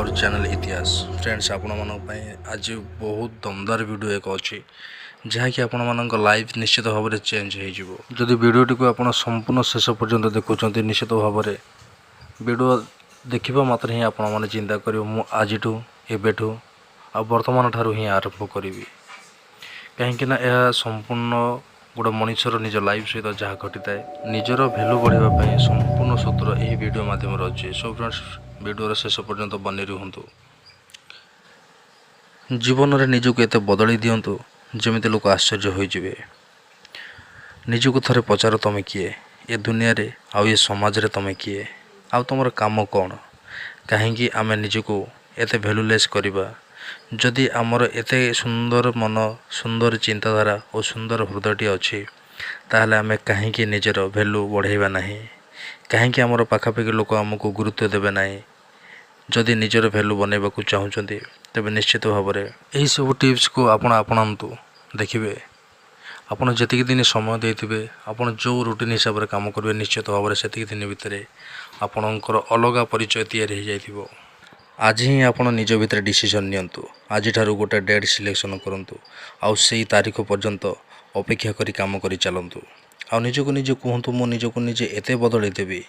Our channel इतिहास friends आपण आज बहुत दमदार वीडियो एक अच्छी जहाँकि आपण मान लाइफ निश्चित भाव में चेंज होदी वीडियोटी को आप संपूर्ण शेष पर्यंत देखुं निश्चित भाव में वीडियो देखा मात्र ही आपण मैंने चिंता कर आज एबेठू आ वर्तमान ठारू ही आरंभ करी कहीं यह संपूर्ण गोटे मनुष्यर निज लाइफ सहित जहाँ घटी थाए निजर भैल्यू बढ़ावाई संपूर्ण सूत्र यही वीडियो मध्यम अच्छे। सो फ्रेंड्स वीडियो शेष पर्यंत बनी रुहतु जीवन में निजक एत बदल दिंतु जमी लोक आश्चर्य होइजिबे। निजक थरे पचार तुम किए ए दुनिया रे आउ ये समाज रे तुम किए आउ तुम काम कौन कहीं आम निजक एत भैल्यूलेस करवा जदि आमर एते सुंदर मन सुंदर चिंताधारा और सुंदर हृदयटी अच्छी ताहले आमे कहीं निजर भैल्यू बढ़ाइबा नहीं कहीं आमर पाखापाखि लोक आमको गुरुत्व देवे नहीं जदि निजर भैल्यू बनैबा को चाहूँगी तेज निश्चित भाव में यही सब टिप्स को आपणातु देखिए आपड़ जी दिन समय देते आपड़ जो रूटीन हिसाब से काम करेंगे निश्चित भाव में से दिन भितर आपणकर अलग परिचय तैयारी हो जाइथिबो। आज ही आप निज भितर डिसीजन नियंतु आज ठारू गोटे डेट सिलेक्शन करंतु आउ से तारीख पर्यंत अपेक्षा करी काम करी चलतु आ निजक निजे कहतु मो निजक निजे एते बदल देवी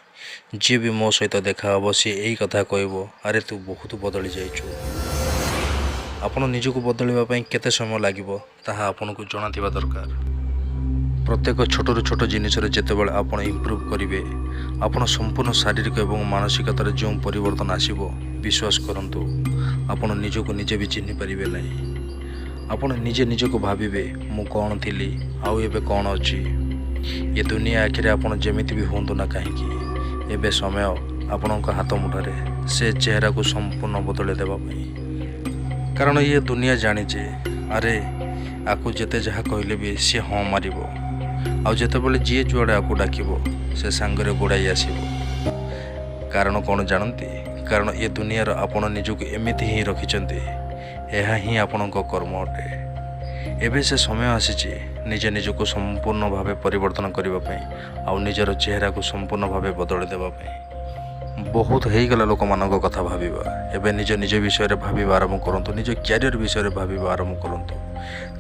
जी भी मो सहित देखा हे सी यही कथा कहब अरे तू बहुत बदली जाइछु। आपण निजक बदलवाई केते समय लगे ताहा आपन को जनाथिबा दरकार। प्रत्येक छोटू छोट जिनस जितेबाला आप इम्प्रूव करेंगे आपन संपूर्ण शारीरिक और मानसिकतार जो परिवर्तन आसो विश्वास करंतु आपन निजक निजे भी चिन्ह पारे ना आपन निजे निजक भावे मु कौन थी आउ एबे कौन अच्छी ये दुनिया आखिर आपन जमीती भी हूँ ना कहीं एबे समय आपण हाथ मुठारे से चेहरा को संपूर्ण बदल देवाई कारण ये दुनिया जानीचे अरे आपको जिते जहाँ कहले भी सी हाँ मार आते जी जुआड़े आपको डाक से सांगरे गोड़ाई आसब कारण कौन जानती कारण ये दुनियार आपण निजक एमती ही रखिंट यह ही आपण कर्म अटे। एबे से समय आसी निजे निजक संपूर्ण भाव परिवर्तन करने आउ निजर चेहरा को संपूर्ण भाव बदल देवाई बहुत हो गला लोक मान कथा भाविबा एबे निज निज विषय रे भाविबा आरंभ करंतु निज कैरियर विषय रे भाविबा आरंभ करंतु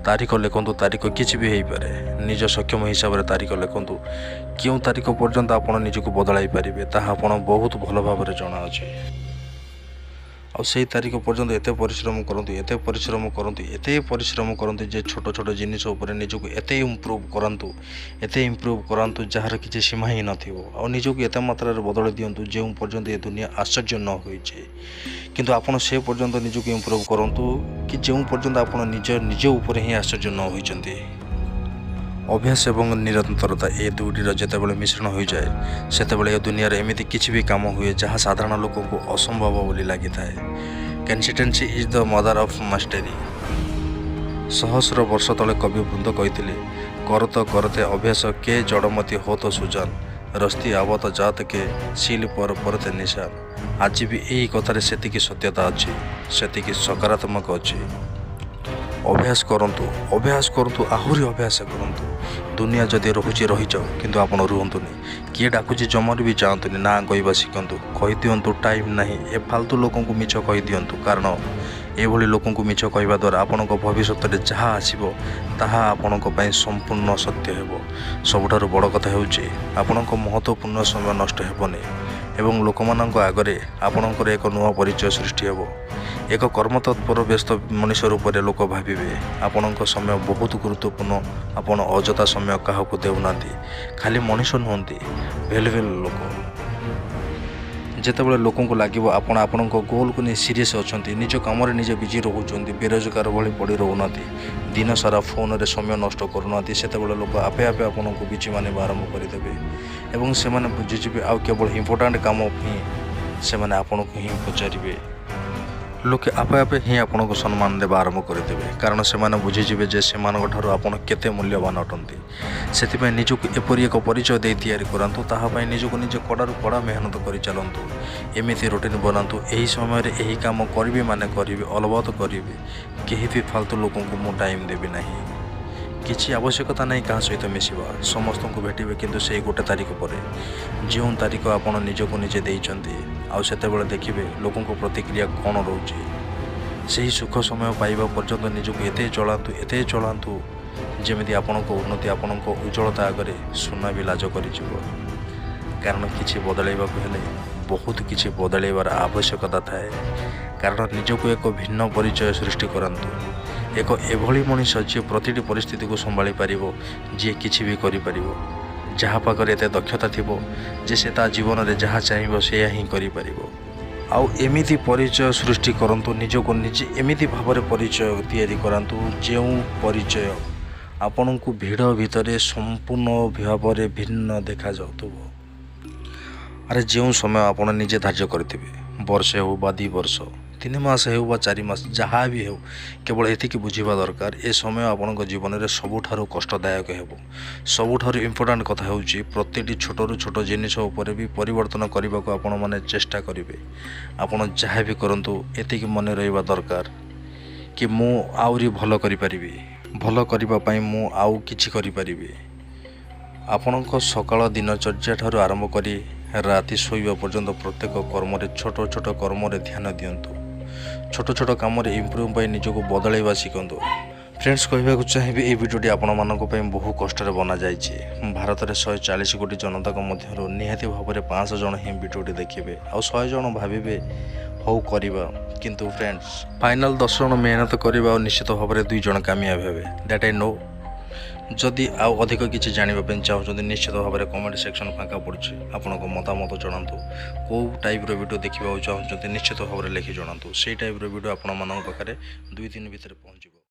तारीख लिखंतु तारीख किछि भी हो पारे निज सक्षम हिसाब रे तारीख लिखंतु क्यों तारीख पर्यंत आपण निजको बदलाई पारिबे ताहा आपण बहुत भल भाव रे जणा अछि आ से तारीख पर्यंत एते परिश्रम करंतु एते परिश्रम करंतु जे छोट छोट जिनिस उपर निजको एते इम्प्रूव करंतु जार किछि सीमा ही नथिबो आ निजको एते मात्रा रे बदल दियंतु जे पर्यंत ए दुनिया आश्चर्य न होइछे किंतु आपण से पर्यंत निजको इम्प्रूव करंतु कि जे पर्यंत आपण निज ऊपर ही आश्चर्य न होइछन्ती। अभ्यास एवं निरंतरता ए दुईटर जितेबाला मिश्रण हो जाए सेतेबाला ए दुनिया रे एमिति किछि भी काम हुए जहाँ साधारण लोक को असंभव बोली लगी थाए। Consistency is the mother of mastery. सहस्र वर्ष तले कवि वृंद कहते करत करते अभ्यास के जड़मती हो तो सुजान रस्ती आवत जात के सील पर परते निशान। आज भी यही कथार सेतिकी सत्यता अच्छी सेतिकी सकारात्मक अच्छी। अभ्यास करंतु आहुरी अभ्यास करंतु दुनिया जदि रोचे रही जाओ किंतु आपण रुहतुनि किए डाकुची जमर भी जातुनि ना कहवा शिखंतु कही दिंतु टाइम नहीं ए फालतू लोक मिछ कही दिंतु कारण एभली लोक मिछ कहवा द्वारा आपण भविष्य में जहाँ आसो ताहा आपण संपूर्ण सत्य हेबो। सबुठारु बड़ कथा हेउची आपण महत्वपूर्ण समय नष्ट हेबनी एवं लोक मानक आगरे आपणकर एक नुआ परिचय सृष्टि हेबो। एक कर्मतत्पर व्यस्त मनुष्य रूप में लोक भावे आपण समय बहुत गुरुत्वपूर्ण आपण अजथा समय क्या देना खाली मनुष्य नुहति भैल्युएबल लोक जितेबाला लोक लगे आपण गोल को नहीं सीरीयस अच्छा निज कम निजे बिजी रोचे बेरोजगार भाई पड़ी रोना दिन सारा फोन रे समय नष्ट करूना से लोक आपे आपे आपन को बिजी माने आरंभ करदे एवं से बुझीजे आउ केवल इम्पोर्टाट कम ही से आपन को ही पचारे लोके आपे आपे ही आपन को सम्मान देवा आरंभ करदे कारण से बुझीजे जे से आपन केते मूल्यवान अटंती से निजक एपरी एक परिचय दे तैयारी करंतु ताहापाई निजक निजे कड़ारू कड़ा मेहनत कर चलतु एमती रूटीन बनातु यही समय रे यही काम करी माने करी अलबत करी कहीं भी फालतू लोक को मु टाइम देवी नहीं किसी आवश्यकता नहीं क्या सहित मिसवा समस्त को भेटे किंतु से गोटे तारीख पर जो तारीख आप निजक निजे देइचंती ଆଉ ସେତେବେଳେ ଦେଖିବେ ଲୋକଙ୍କ ପ୍ରତିକ୍ରିୟା କ'ଣ ରହୁଛି। ସେହି ସୁଖ ସମୟ ପାଇବା ପର୍ଯ୍ୟନ୍ତ ନିଜକୁ ଏତେ ଚଳାନ୍ତୁ ଯେମିତି ଆପଣଙ୍କ ଉନ୍ନତି ଆପଣଙ୍କ ଉଜ୍ଜ୍ୱଳତା ଆଗରେ ସୁନା ବି ଲାଜ କରିଯିବ। କାରଣ କିଛି ବଦଳାଇବାକୁ ହେଲେ ବହୁତ କିଛି ବଦଳାଇବାର ଆବଶ୍ୟକତା ଥାଏ। କାରଣ ନିଜକୁ ଏକ ଭିନ୍ନ ପରିଚୟ ସୃଷ୍ଟି କରାନ୍ତୁ, ଏକ ଏଭଳି ମଣିଷ ଯିଏ ପ୍ରତିଟି ପରିସ୍ଥିତିକୁ ସମ୍ଭାଳି ପାରିବ, ଯିଏ କିଛି ବି କରିପାରିବ, ଯାହା ପାଖରେ ଏତେ ଦକ୍ଷତା ଥିବ ଯେ ସେ ତା ଜୀବନରେ ଯାହା ଚାହିଁବ ସେୟା ହିଁ କରିପାରିବ। ଆଉ ଏମିତି ପରିଚୟ ସୃଷ୍ଟି କରନ୍ତୁ, ନିଜକୁ ନିଜେ ଏମିତି ଭାବରେ ପରିଚୟ ତିଆରି କରାନ୍ତୁ ଯେଉଁ ପରିଚୟ ଆପଣଙ୍କୁ ଭିଡ଼ ଭିତରେ ସମ୍ପୂର୍ଣ୍ଣ ଭାବରେ ଭିନ୍ନ ଦେଖାଯାଉଥିବ। ଆରେ ଯେଉଁ ସମୟ ଆପଣ ନିଜେ ଧାର୍ଯ୍ୟ କରିଥିବେ, ବର୍ଷେ ହେଉ ବା 2 ବର୍ଷ, 3 ମାସ ହେଉ ବା 4 ମାସ, ଯାହା ବି ହେଉ, କେବଳ ଏତିକି ବୁଝିବା ଦରକାର ଏ ସମୟ ଆପଣଙ୍କ ଜୀବନରେ ସବୁଠାରୁ କଷ୍ଟଦାୟକ ହେବ। ସବୁଠାରୁ ଇମ୍ପୋର୍ଟାଣ୍ଟ କଥା ହେଉଛି ପ୍ରତିଟି ଛୋଟରୁ ଛୋଟ ଜିନିଷ ଉପରେ ବି ପରିବର୍ତ୍ତନ କରିବାକୁ ଆପଣମାନେ ଚେଷ୍ଟା କରିବେ। ଆପଣ ଯାହା ବି କରନ୍ତୁ ଏତିକି ମନେ ରହିବା ଦରକାର କି ମୁଁ ଆହୁରି ଭଲ କରିପାରିବି, ଭଲ କରିବା ପାଇଁ ମୁଁ ଆଉ କିଛି କରିପାରିବି। ଆପଣଙ୍କ ସକାଳ ଦିନଚର୍ଯ୍ୟା ଠାରୁ ଆରମ୍ଭ କରି ରାତି ଶୋଇବା ପର୍ଯ୍ୟନ୍ତ ପ୍ରତ୍ୟେକ କର୍ମରେ ଛୋଟ ଛୋଟ କର୍ମରେ ଧ୍ୟାନ ଦିଅନ୍ତୁ। ଛୋଟ ଛୋଟ କାମରେ ଇମ୍ପ୍ରୁଭ୍ ପାଇଁ ନିଜକୁ ବଦଳାଇବା ଶିଖନ୍ତୁ। ଫ୍ରେଣ୍ଡସ୍, କହିବାକୁ ଚାହିଁବି ଏହି ଭିଡ଼ିଓଟି ଆପଣମାନଙ୍କ ପାଇଁ ବହୁ କଷ୍ଟରେ ବନାଯାଇଛି। ଭାରତରେ 140 କୋଟି ଜନତାଙ୍କ ମଧ୍ୟରୁ ନିହାତି ଭାବରେ 500 ଜଣ ହିଁ ଭିଡ଼ିଓଟି ଦେଖିବେ, ଆଉ 100 ଜଣ ଭାବିବେ ହଉ କରିବା। କିନ୍ତୁ ଫ୍ରେଣ୍ଡସ୍, ଫାଇନାଲ୍ 10 ଜଣ ମେହନତ କରିବା ଆଉ ନିଶ୍ଚିତ ଭାବରେ 2 ଜଣ କାମିୟାବ ହେବେ, ଦ୍ୟାଟ୍ ଆଇ ନୋ। ଯଦି ଆଉ ଅଧିକ କିଛି ଜାଣିବା ପାଇଁ ଚାହୁଁଛନ୍ତି ନିଶ୍ଚିତ ଭାବରେ କମେଣ୍ଟ ସେକ୍ସନ୍ ଫାଙ୍କା ପଡ଼ୁଛି, ଆପଣଙ୍କ ମତାମତ ଜଣାନ୍ତୁ। କେଉଁ ଟାଇପ୍ର ଭିଡ଼ିଓ ଦେଖିବାକୁ ଚାହୁଁଛନ୍ତି ନିଶ୍ଚିତ ଭାବରେ ଲେଖି ଜଣାନ୍ତୁ। ସେଇ ଟାଇପ୍ର ଭିଡ଼ିଓ ଆପଣମାନଙ୍କ ପାଖରେ 2-3 ଭିତରେ ପହଞ୍ଚିବ।